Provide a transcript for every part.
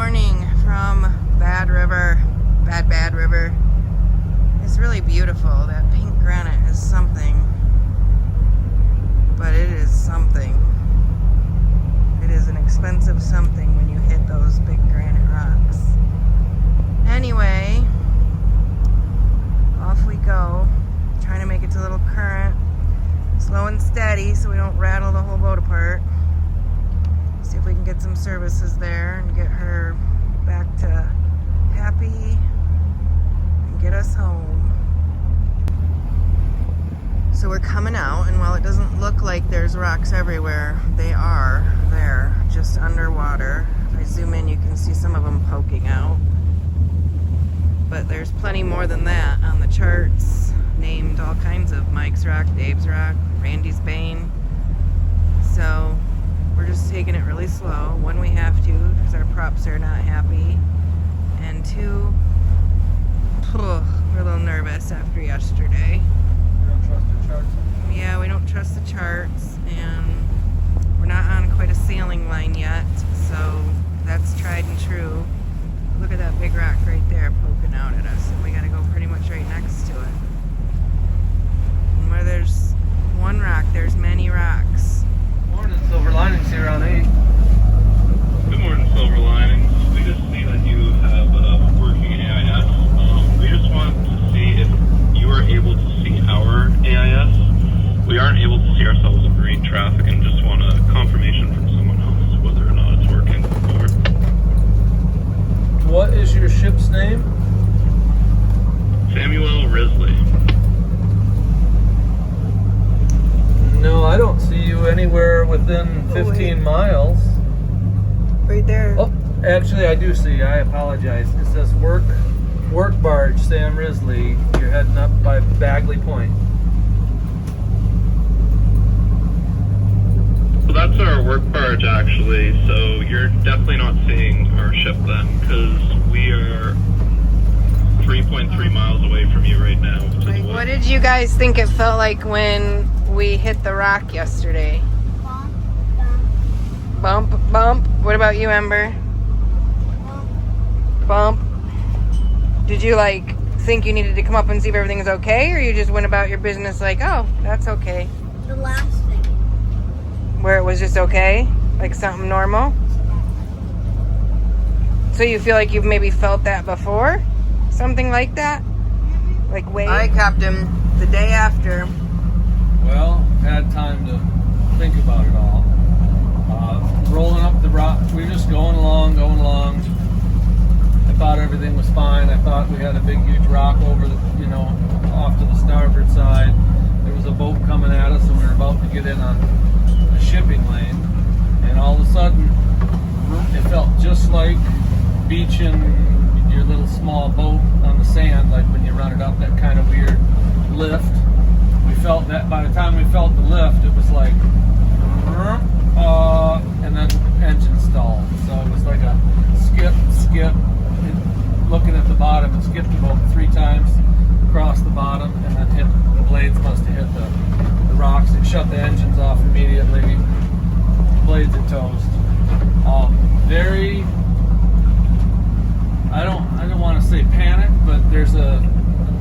morning from Bad River. Bad River. It's really beautiful. That pink granite is something. But it is something. It is an expensive something when you hit those big granite rocks. Anyway, off we go. Trying to make it to Little Current. Slow and steady so we don't rattle the whole boat apart. See if we can get some services there and get her back to happy and get us home. So we're coming out, and while it doesn't look like there's rocks everywhere, they are there, just underwater. If I zoom in, you can see some of them poking out. But there's plenty more than that on the charts, named all kinds of Mike's Rock, Dave's Rock, Randy's Bane. So we're just taking it really slow. One, we have to, because our props are not happy. And two, we're a little nervous after yesterday. You don't trust the charts? Yeah, we don't trust the charts, and we're not on quite a sailing line yet, so that's tried and true. Look at that big rock right there poking out at us, and we gotta go pretty much right next to it. And where there's one rock, there's many rocks. Morning, Silver Linings here on 8. Good morning, Silver Linings. We just see that you have working AIS. We just want to see if you are able to see our AIS. We aren't able to see ourselves in marine traffic and just want a confirmation from someone else whether or not it's working. Over. What is your ship's name? Samuel Risley. No, I don't see you anywhere within 15 miles. Right there. Oh, actually I do see you. I apologize. It says work barge, Sam Risley. You're heading up by Bagley Point. So that's our work barge actually, so you're definitely not seeing our ship then, because we are 3.3 miles away from you right now. Like, what did you guys think it felt like when we hit the rock yesterday? Bump, bump. What about you, Ember? Bump. Did you think you needed to come up and see if everything was okay, or you just went about your business like, oh, that's okay? The last thing. Where it was just okay? Like something normal? So you feel like you've maybe felt that before? Something like that? Like wave? Hi, Captain. The day after. Well, had time to think about it all. Rolling up the rock, we were just going along. I thought everything was fine. I thought we had a big, huge rock over the, off to the starboard side. There was a boat coming at us, and we were about to get in on a shipping lane. And all of a sudden, it felt just like beaching your little small boat on the sand, like when you run it up, that kind of weird lift. We felt that by the time we felt the lift, it was like, and then engine stalled. So it was like a skip, looking at the bottom, and skipped about 3 times across the bottom, and then hit the blades. Must have hit the rocks. It shut the engines off immediately. Blades are toast. Very. I don't want to say panic, but there's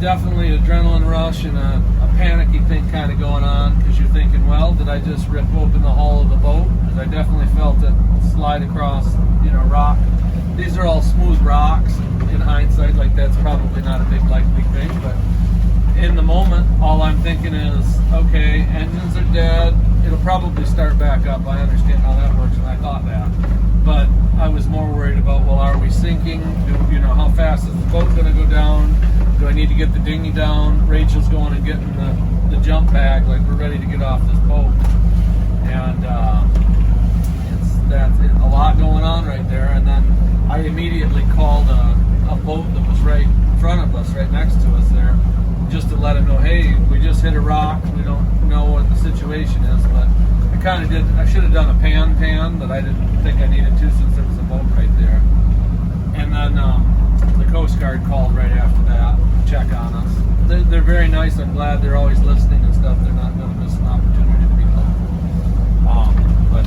definitely adrenaline rush and a panicky thing kind of going on, because you're thinking, well, did I just rip open the hull of the boat? Because I definitely felt it slide across, rock. These are all smooth rocks. In hindsight, that's probably not a big likely thing, but in the moment, all I'm thinking is, okay, engines are dead. It'll probably start back up. I understand how that works, and I thought that. But I was more worried about, well, are we sinking? How fast is the boat going to go down? Do I need to get the dinghy down? Rachel's going and getting the jump bag, we're ready to get off this boat. And that's a lot going on right there. And then I immediately called a boat that was right in front of us, right next to us there, just to let him know, hey, we just hit a rock. We don't know what the situation is, but I should have done a pan, but I didn't think I needed to, since there was a boat right there. And then the Coast Guard called right after that to check on us. They're very nice. I'm glad they're always listening and stuff. They're not going to miss an opportunity to be helpful. But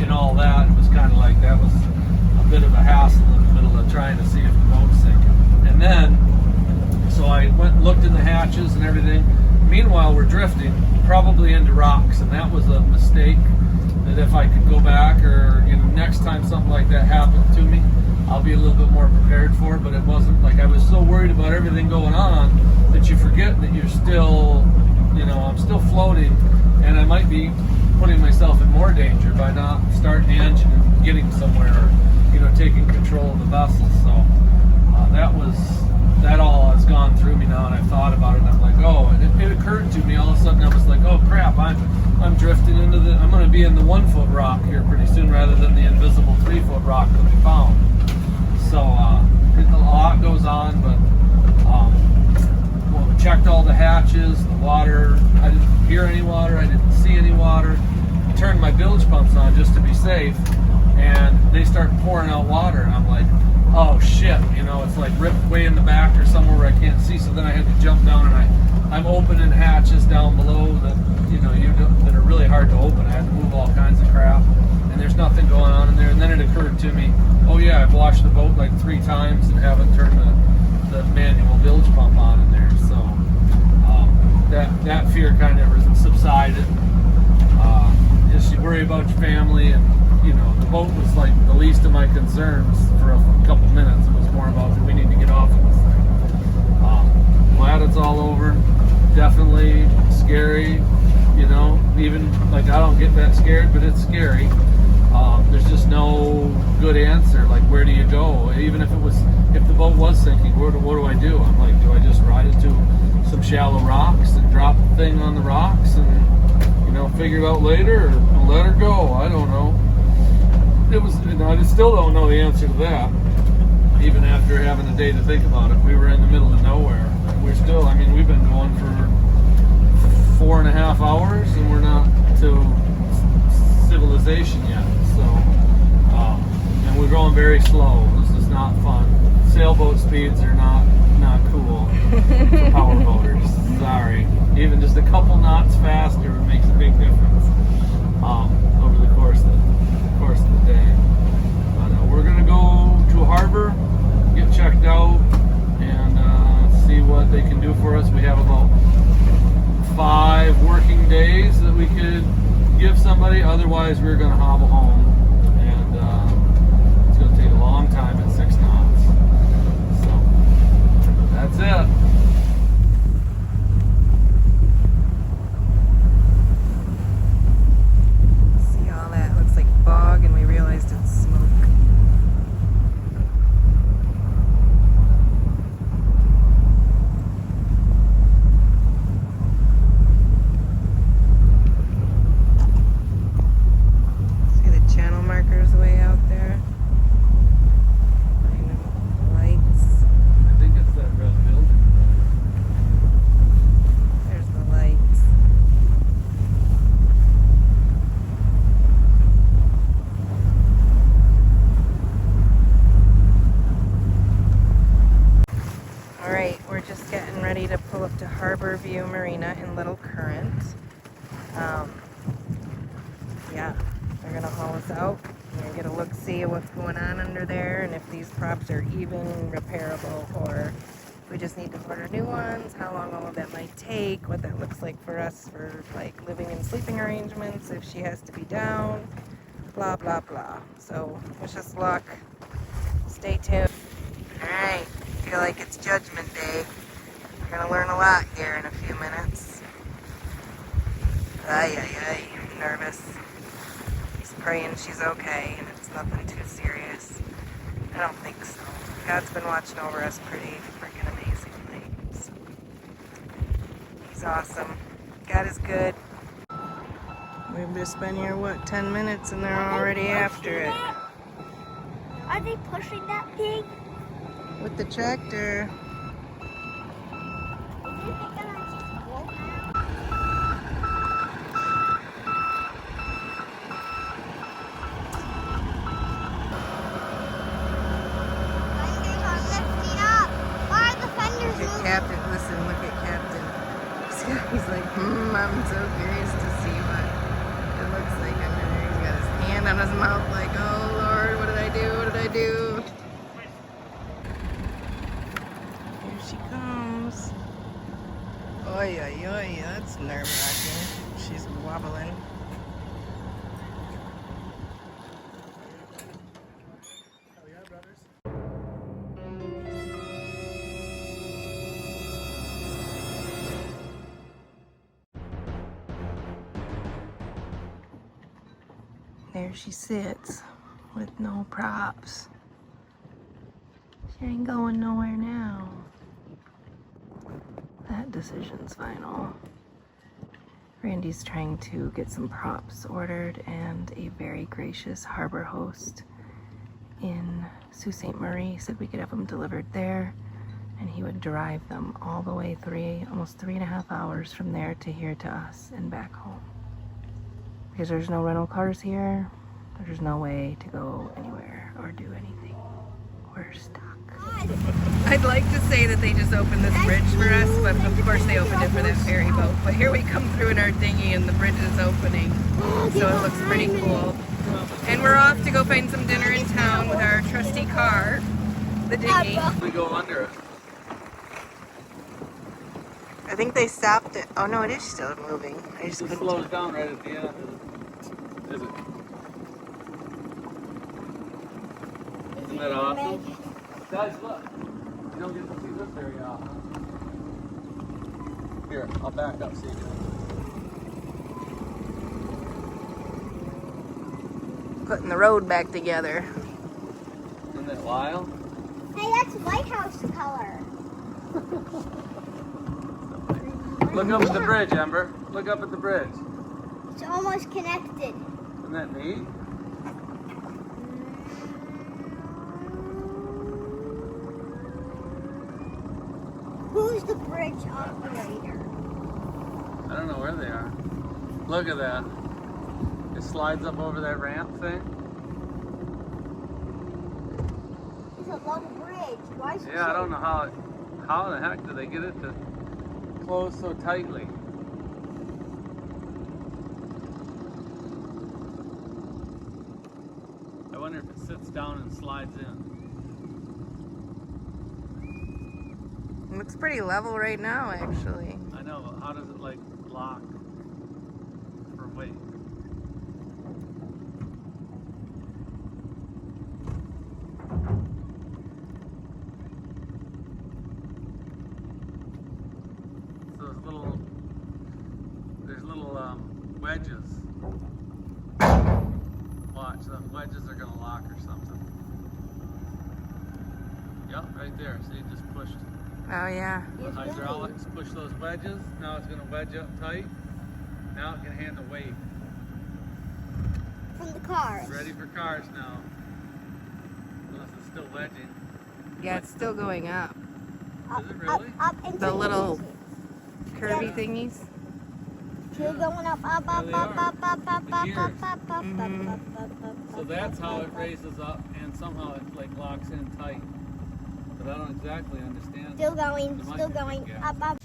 in all that, it was kind of like that was a bit of a hassle. to trying to see if the boat's sinking. And then, so I went and looked in the hatches and everything. Meanwhile, we're drifting probably into rocks, and that was a mistake. That if I could go back, or next time something like that happened to me, I'll be a little bit more prepared for it. But it wasn't like I was so worried about everything going on that you forget that you're still, I'm still floating, and I might be putting myself in more danger by not starting the engine and getting somewhere, or taking control of the vessel. So that all has gone through me now, and I've thought about it, and I'm like, oh, and it occurred to me all of a sudden. I was like, oh crap, I'm drifting into I'm going to be in the 1 foot rock here pretty soon, rather than the invisible 3 foot rock that we found. So a lot goes on, but we checked all the hatches, the water. I didn't hear any water. I didn't see any water. I turned my bilge pumps on just to be safe, and they start pouring out water, and I'm like, oh shit, it's like ripped way in the back or somewhere where I can't see. So then I had to jump down, and I'm opening hatches down below that that are really hard to open. I had to move all kinds of crap, and there's nothing going on in there. And then it occurred to me, oh yeah, I've washed the boat like 3 times and haven't turned the manual bilge pump on in there. So that fear kind of subsided. Just you worry about your family, and the boat was like the least of my concerns for a couple minutes. It was more about, we need to get off of this thing. Glad it's all over. Definitely scary, even like I don't get that scared, but it's scary. There's just no good answer. Like, where do you go? Even if the boat was sinking, what do I do? I'm like, do I just ride it to some shallow rocks and drop the thing on the rocks and figure it out later, or let her go? I don't know. It was, I still don't know the answer to that. Even after having a day to think about it, we were in the middle of nowhere. We're still, we've been going for 4.5 hours, and we're not to civilization yet. So, and we're going very slow. This is not fun. Sailboat speeds are not cool for power boaters. Sorry. Even just a couple knots faster makes a big difference over the course of the day. But we're gonna go to a harbor, get checked out, and see what they can do for us. We have about 5 working days that we could give somebody. Otherwise, we're gonna hobble home, and it's gonna take a long time at 6 knots. So that's it. Bog, and we realized it's smoke. See the channel markers way out there? Lights. I think it's that red building. There's the lights. Alright, we're just getting ready to pull up to Harbor View Marina in Little Current. Yeah, they're going to haul us out. We're going to get a look-see at what's going on under there, and if these props are even repairable, or if we just need to order new ones, how long all of that might take, what that looks like for us for like living and sleeping arrangements, if she has to be down, blah, blah, blah. So, wish us luck. Stay tuned. Alright. Feel like it's Judgment Day. We're gonna learn a lot here in a few minutes. I'm nervous. Just praying she's okay and it's nothing too serious. I don't think so. God's been watching over us pretty freaking amazingly. So, He's awesome. God is good. We've just been here, 10 minutes, and they're already after it. Are they pushing that pig? With the tractor. Captain, listen, look at Captain. He's like, I'm so curious to see what it looks like under there. He's got his hand on his mouth like, oh Lord, what did I do? What did I do? she comes. Oy, oy, oy, that's nerve-wracking. She's wobbling. There she sits with no props. She ain't going nowhere now. That decision's final. Randy's trying to get some props ordered, and a very gracious harbor host in Sault Ste. Marie said we could have them delivered there, and he would drive them all the way almost 3.5 hours from there to here to us and back home. Because there's no rental cars here, there's no way to go anywhere or do anything. We're stuck. I'd like to say that they just opened this bridge for us, but of course they opened it for that ferry boat. But here we come through in our dinghy and the bridge is opening, so it looks pretty cool. And we're off to go find some dinner in town with our trusty car, the dinghy. We go under it. I think they stopped it. Oh no, it is still moving. I just It couldn't slows tell. down right at the end. Is it? Isn't that awesome? Guys, look. You don't get to see this very often. Here, I'll back up so you can. Putting the road back together. Isn't that wild? Hey, that's lighthouse color. Look up at the bridge, Ember. Look up at the bridge. It's almost connected. Isn't that neat? Who's the bridge operator? I don't know where they are. Look at that. It slides up over that ramp thing. It's a long bridge. Why is it Yeah, I so- don't know how the heck do they get it to close so tightly? I wonder if it sits down and slides in. It looks pretty level right now, actually. I know, but how does it like lock for weight? There's little wedges. Watch, the wedges are gonna lock or something. Yep, right there. See, it just pushed Oh yeah. the hydraulics, push those wedges. Now it's gonna wedge up tight. Now it can handle weight. From the cars. It's ready for cars now. Unless it's still wedging. Yeah, it's still going up. Up, Is it really? up into The little easy. curvy thingies. Still going up, up, There up, they up, are. up, up, up, The up, gears. up, up, up, Mhm. up, up, up, So up, that's up, how up, it raises up, and somehow it like locks in tight. But I don't exactly understand. Still going, There might still be a going, big gap. up, up.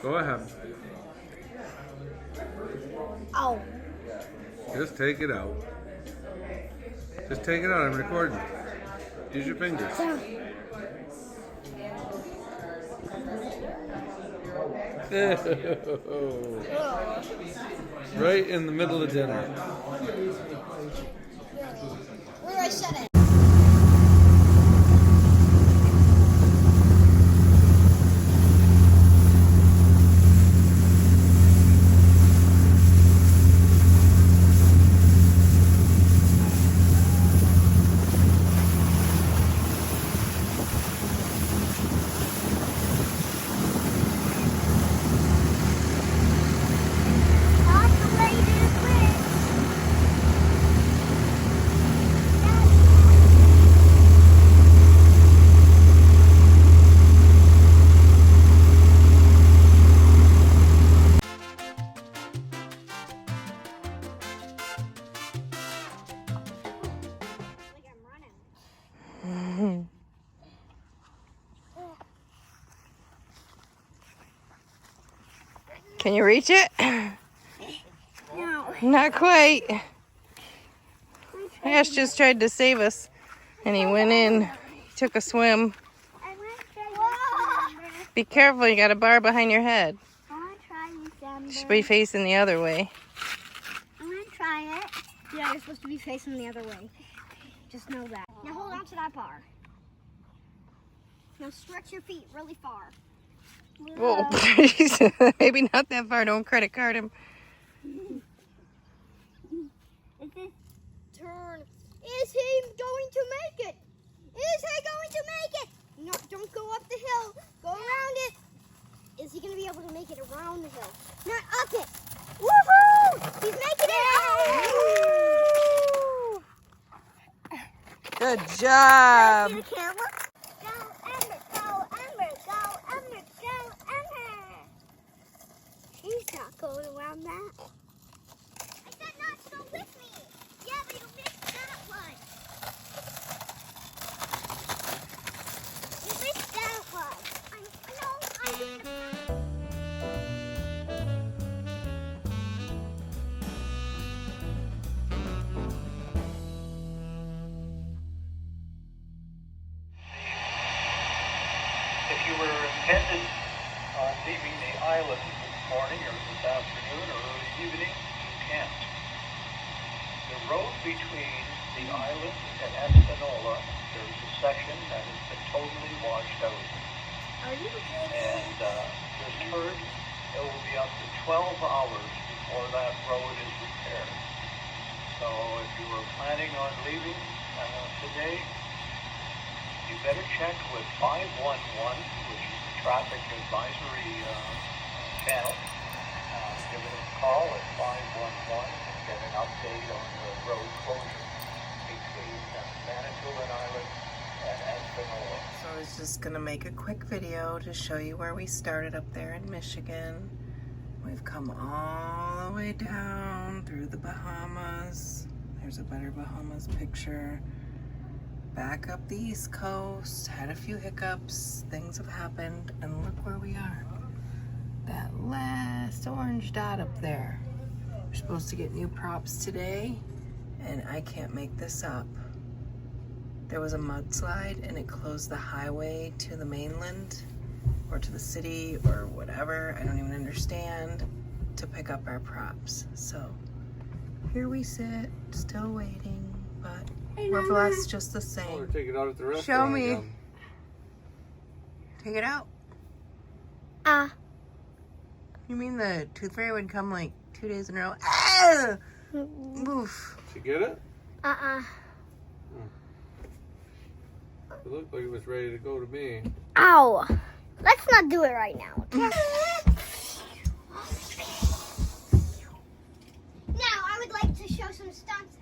Go ahead. Oh, Just take it out. Just take it out. I'm recording. Use your fingers. Right in the middle of dinner. where do I shut it? Operator bridge. Can you reach it? No. Not quite. Ash just tried to save us, and he went in. He took a swim. Be careful, you got a bar behind your head. I want to try this, Amber. You should be facing the other way. I want to try it. Yeah, you're supposed to be facing the other way. Just know that. Now hold on to that bar. Now stretch your feet really far. Whoa, maybe not that far. Don't credit card him. Turn. Is he going to make it? Is he going to make it? No, don't go up the hill. Go around it. Is he going to be able to make it around the hill? Not up it. Woohoo! He's making it. Good job. See the camera? Go, Ember, go, Ember, go, Ember, go, Ember. He's not going around that. I said not to go with me. Yeah, but you missed that one. You missed that one. If you were intended on leaving the island this morning or this afternoon or early evening, you can't. The road between the island and Espanola, there's a section that has been totally washed out. Are you And this herd, it will be up to 12 hours before that road is repaired. So if you were planning on leaving today, you better check with 511, which is the traffic advisory channel. Give it a call at 511 and get an update on the road closure between Manitoulin Island and Espanola. So I was just gonna make a quick video to show you where we started up there in Michigan. We've come all the way down through the Bahamas. There's a better Bahamas picture. Back up the East Coast, had a few hiccups, things have happened, and look where we are. That last orange dot up there. We're supposed to get new props today, and I can't make this up. There was a mudslide and it closed the highway to the mainland or to the city or whatever, I don't even understand, to pick up our props. So here we sit, still waiting, but we're blessed just the Or same. take it out at the restaurant. Show me. again. Take it out. You mean the tooth fairy would come like 2 days in a row? Ah! Oof. Did you get it? It looked like it was ready to go to me. Ow. Let's not do it right now. Okay? Now, I would like to show some stunts